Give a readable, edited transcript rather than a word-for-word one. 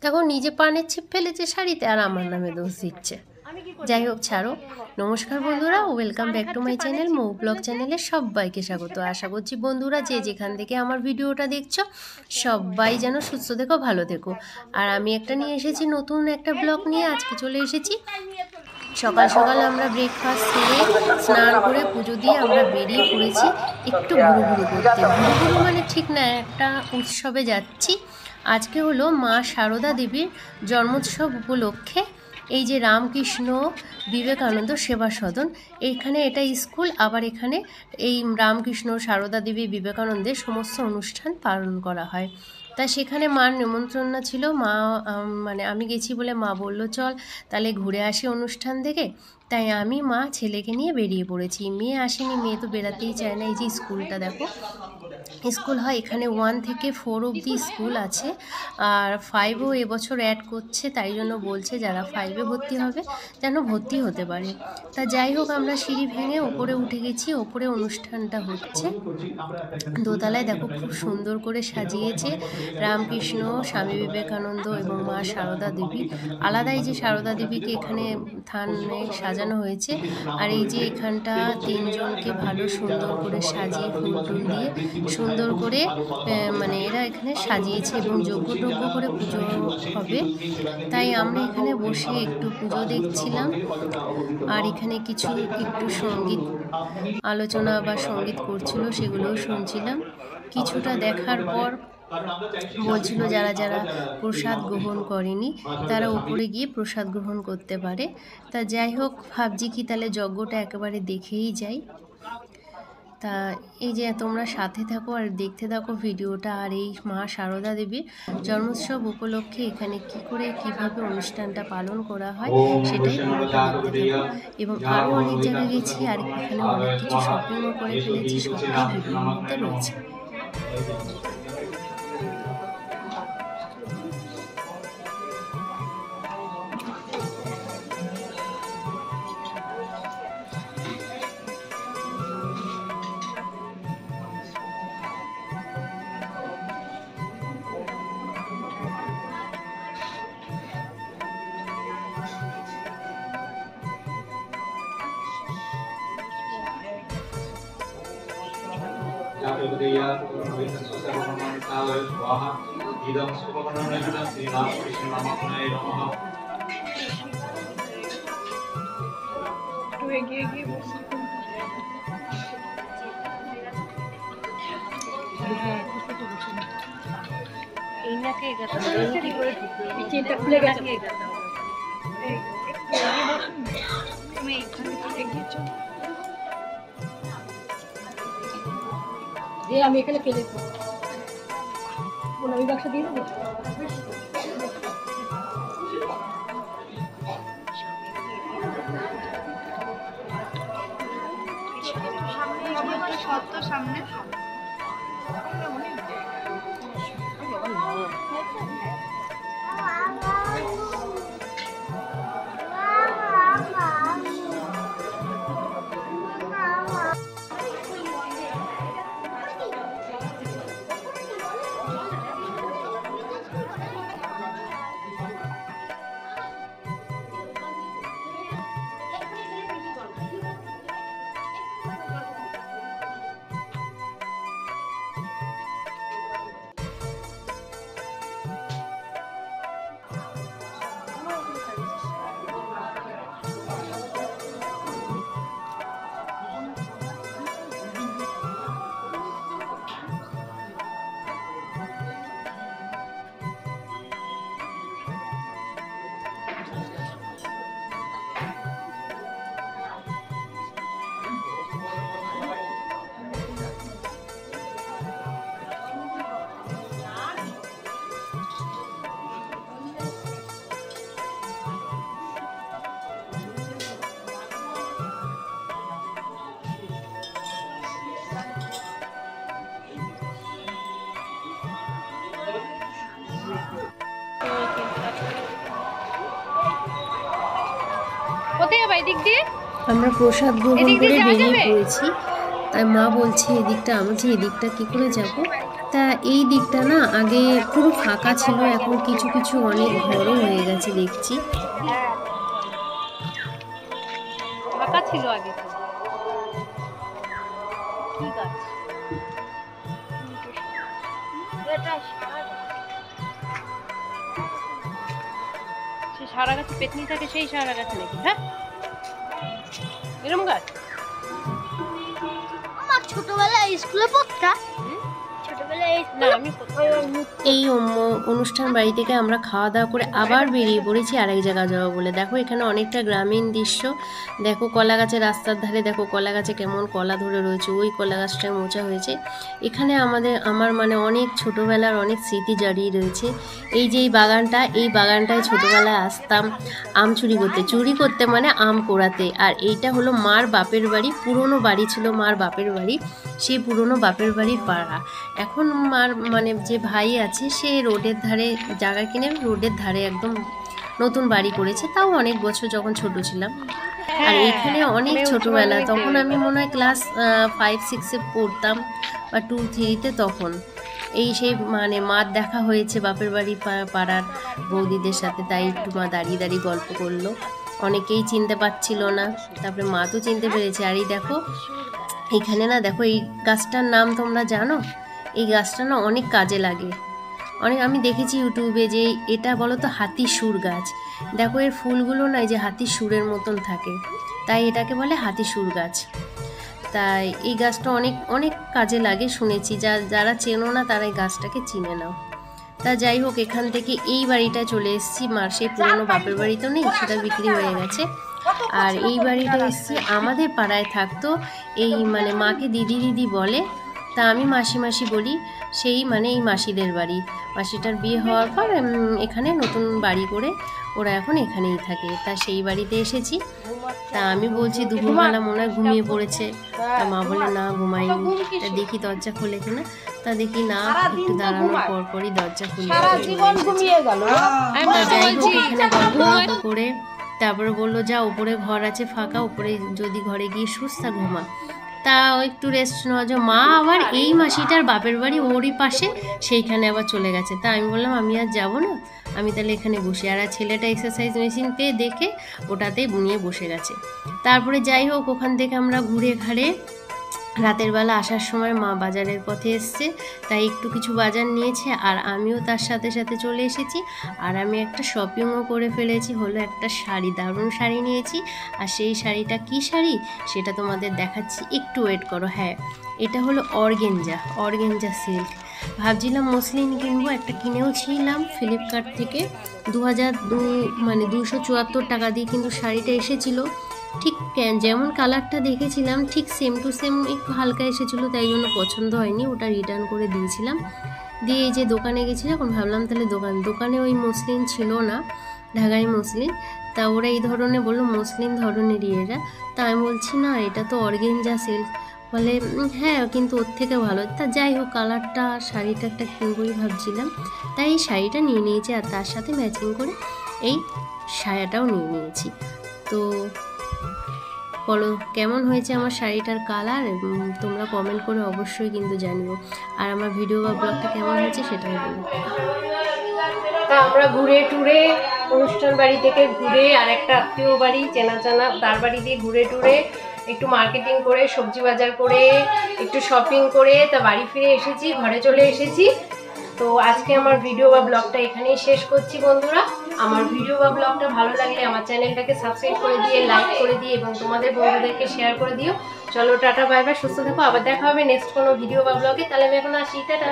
তখন নিজে পানের ছিপ ফেলেছে শাড়িতে আর আমার নামে দোষ দিচ্ছে। যাই হোক, ছাড়ো। নমস্কার বন্ধুরা, welcome back to my channel Mou blog চ্যানেলে সবাইকে স্বাগত। আশা করছি বন্ধুরা যে যেখান থেকে আমার ভিডিওটা দেখছো সবাই যেন সুস্থ থেকো, ভালো থেকো। আর আমি একটা নিয়ে এসেছি, নতুন একটা ব্লগ নিয়ে আজকে চলে এসেছি। সকাল সকাল আমরা ব্রেকফাস্ট সেরে স্নান করে পুজো দিয়ে আমরা বেরিয়ে পড়েছি একটু ঘুরুঘুরু করতে। ঘুরুঘুরু মানে ঠিক না, একটা উৎসবে যাচ্ছি। আজকে হলো মা সারদা দেবীর জন্মোৎসব উপলক্ষে এই যে রামকৃষ্ণ বিবেকানন্দ সেবা সদন, এইখানে এটা স্কুল, আবার এখানে এই রামকৃষ্ণ সারদা দেবী বিবেকানন্দের সমস্ত অনুষ্ঠান পালন করা হয়। তা সেখানে মার নিমন্ত্রণ ছিল। মা মানে আমি গেছি বলে মা বলল চল তাহলে ঘুরে আসি অনুষ্ঠান থেকে। তাই আমি মা ছেলেকে নিয়ে বেরিয়ে পড়েছি। মেয়ে আসেনি, মেয়ে তো বেরাতেই চায় না। এই যে স্কুলটা দেখো, স্কুল হয় এখানে 1 থেকে 4 অবধি স্কুল আছে, আর 5ও এবছর অ্যাড করছে। তাই জন্য বলছে যারা 5-এ ভর্তি হবে যেন ভর্তি হতে পারে। তা যাই হোক, আমরা সিঁড়ি ভেঙে ওপরে উঠে গেছি। ওপরে অনুষ্ঠানটা হচ্ছে দোতলায়। দেখো খুব সুন্দর করে সাজিয়েছে রামকৃষ্ণ, স্বামী বিবেকানন্দ এবং মা সারদা দেবী। আলাদাই যে সারদা দেবীকে এখানে থানে সাজানো হয়েছে। আর এই যে এখানটা 3 জনকে ভালো সুন্দর করে সাজিয়ে ফুল টুল দিয়ে সুন্দর করে মানে এরা এখানে সাজিয়েছে এবং যজ্ঞ করে পুজো হবে। তাই আমরা এখানে বসে একটু পুজো দেখছিলাম। আর এখানে কিছু একটু সঙ্গীত আলোচনা বা সঙ্গীত করছিল, সেগুলোও শুনছিলাম। কিছুটা দেখার পর বলছিল যারা যারা প্রসাদ গ্রহণ করেনি তারা উপরে গিয়ে প্রসাদ গ্রহণ করতে পারে। তা যাই হোক, ভাবছি কি তাহলে যজ্ঞটা একেবারে দেখেই যাই। তা এই যে তোমরা সাথে থাকো আর দেখতে থাকো ভিডিওটা। আর এই মা সারদা দেবীর জন্মোৎসব উপলক্ষে এখানে কি করে কিভাবে অনুষ্ঠানটা পালন করা হয় সেটাই ভিডিওটা দেখতে থাকো। এবং আরও অনেক জায়গায় গেছি, আর এখানে অনেক কিছু শপিংও করে ফেলেছি, সবটাই ভিডিওর মধ্যে রয়েছে। আমি এখানে ফেলে আমি বাক্স দিয়ে দেবো। সামনে আমরা প্রসাদ গ্রহণ করে বেরিয়ে পড়েছি। তাই মা বলছে এদিকটা, আমি যে এদিকটা কী করে যাব। তা এই দিকটা না আগে পুরো ফাঁকা ছিল, এখন কিছু কিছু অনেক ঘরও হয়ে গেছে দেখছি। ফাঁকা ছিল আগে। কি গাছ? সেই সারা গাছে পেতনি থাকে, সেই সারা গাছে নাকি? হ্যাঁ, এরকম গাছ। আমার ছোটবেলায় স্কুলে পড়তাম, এই অনুষ্ঠান বাড়ি থেকে আমরা খাওয়া দাওয়া করে আবার বেরিয়ে পড়েছি আরেক জায়গা যাবো বলে। দেখো এখানে অনেকটা গ্রামীণ দৃশ্য। দেখো কলা গাছের রাস্তার ধারে দেখো কলা গাছে কেমন কলা ধরে রয়েছে, ওই কলা গাছটায় মোচা হয়েছে। এখানে আমার মানে অনেক ছোটোবেলার অনেক স্মৃতি জড়িয়ে রয়েছে। এই যে এই বাগানটায় ছোটোবেলায় আসতাম আম চুরি করতে মানে আম কোড়াতে। আর এইটা হলো মার বাপের বাড়ি, পুরনো বাড়ি ছিল মার বাপের বাড়ি, সেই পুরনো বাপের বাড়ির পাড়া। এখন মার মানে যে ভাই আছে সে রোডের ধারে জায়গা কিনে রোডের ধারে একদম নতুন বাড়ি করেছে, তাও অনেক বছর যখন ছোট ছিলাম। আর এইখানে অনেক ছোটবেলা, তখন আমি মনে হয় ক্লাস 5-6-এ পড়তাম বা 2-3-তে, তখন এই সেই মানে মার দেখা হয়েছে বাপের বাড়ি পাড়ার বৌদিদের সাথে, তাই একটু মা দাঁড়িয়ে দাঁড়িয়ে গল্প করলো। অনেকেই চিনতে পারছিল না, তারপরে মা তো চিনতে পেরেছে। আর এই দেখো এখানে না, দেখো এই গাছটার নাম তোমরা জানো? এই গাছটা না অনেক কাজে লাগে, আমি দেখেছি ইউটিউবে যে এটা বলো তো হাতির সুর গাছ। দেখো এর ফুলগুলো না এই যে হাতির সুরের মতন থাকে, তাই এটাকে বলে হাতির সুর গাছ। তাই এই গাছটা অনেক অনেক কাজে লাগে শুনেছি, যারা চেনো না তারা এই গাছটাকে চিনে নাও। তা যাই হোক, এখান থেকে এই বাড়িটা চলে এসেছি, মার সেই পুরনো বাপের বাড়ি তো নেই, সেটা বিক্রি হয়ে গেছে। আর এই বাড়িটা এসেছি, আমাদের পাড়ায় থাকতো এই মানে মাকে দিদি দিদি বলে, তা আমি মাসি মাসি বলি, সেই মানে এই মাসিদের বাড়ি। মাসিটার বিয়ে হওয়ার পর এখানে নতুন বাড়ি করে ওরা এখন এখানেই থাকে। তা সেই বাড়িতে এসেছি। তা আমি বলছি দুপুরবেলা মনে হয় ঘুমিয়ে পড়েছে, তা মা বলে না ঘুমাইনি। তা দেখি দরজা খোলে কিনা, তা দেখি না, একটু দাঁড়ানোর পরপরই দরজা খুলে। তা যাই হোক এখানে গল্প করে তারপরে বললো যা উপরে ঘর আছে ফাঁকা, উপরে যদি ঘরে গিয়ে সুস্থা ঘুমা। তা একটু রেস্ট নেওয়া যায়। মা আবার এই মাসিটার বাপের বাড়ি ওরই পাশে, সেইখানে আবার চলে গেছে। তা আমি বললাম আমি আর যাবো না, আমি তাহলে এখানে বসে। আর ছেলেটা এক্সারসাইজ মেশিন পেয়ে দেখে ওটাতেই নিয়ে বসে গেছে। তারপরে যাই হোক ওখান থেকে আমরা ঘুরে ঘাড়ে রাতের বেলা আসার সময় মা বাজারের পথে এসছে, তাই একটু কিছু বাজার নিয়েছে, আর আমিও তার সাথে সাথে চলে এসেছি। আর আমি একটা শপিংও করে ফেলেছি, হলো একটা শাড়ি, দারুণ শাড়ি নিয়েছি। আর সেই শাড়িটা কি শাড়ি সেটা তোমাদের দেখাচ্ছি, একটু ওয়েট করো। হ্যাঁ, এটা হলো অর্গেঞ্জা সিল্ক। ভাবছিলাম মসলিন কিনবো, একটা কিনেও ছিলাম ফ্লিপকার্ট থেকে 274 টাকা দিয়ে, কিন্তু শাড়িটা এসেছিল ঠিক যেমন কালারটা দেখেছিলাম ঠিক সেম টু সেম, একটু হালকা এসেছিলো, তাই জন্য পছন্দ হয়নি, ওটা রিটার্ন করে দিয়েছিলাম। দিয়ে এই যে দোকানে গেছি যখন, ভাবলাম তাহলে দোকানে ওই মসলিন ছিল না, ঢাকাই মসলিন। তা ওরা এই ধরনের বললো মসলিন ধরনেরই এরা। তা আমি বলছি না এটা তো অর্গেঞ্জা সিল্ক, বলে হ্যাঁ কিন্তু ওর থেকে ভালো। তা যাই হোক কালারটা শাড়িটা একটা কিনবই ভাবছিলাম, তাই এই শাড়িটা নিয়ে নিয়েছি, আর তার সাথে ম্যাচিং করে এই সায়াটাও নিয়ে নিয়েছি। তো বলো কেমন হয়েছে আমার শাড়িটার কালার, তোমরা কমেন্ট করে অবশ্যই কিন্তু জানিও। আর আমার ভিডিও বা ব্লগটা কেমন হয়েছে সেটাও বলো। তা আমরা ঘুরে টুরে অনুষ্ঠান বাড়ি থেকে ঘুরে আর একটা আত্মীয় বাড়ি চেনা তার বাড়ি দিয়ে ঘুরে টুরে একটু মার্কেটিং করে সবজি বাজার করে একটু শপিং করে তা বাড়ি ফিরে এসেছি, ঘরে চলে এসেছি। তো আজকে আমার ভিডিও বা ব্লগটা এখানেই শেষ করছি বন্ধুরা। আমার ভিডিও বা ব্লগটা ভালো লাগলে আমার চ্যানেলটাকে সাবস্ক্রাইব করে দিয়ে লাইক করে দিয়ে এবং তোমাদের বন্ধুদেরকে শেয়ার করে দিও। চলো টাটা বাই বাই, সুস্থ থেকো, আবার দেখা হবে নেক্সট কোনো ভিডিও বা ব্লগে। তাহলে আমি এখন আসি, টাটা।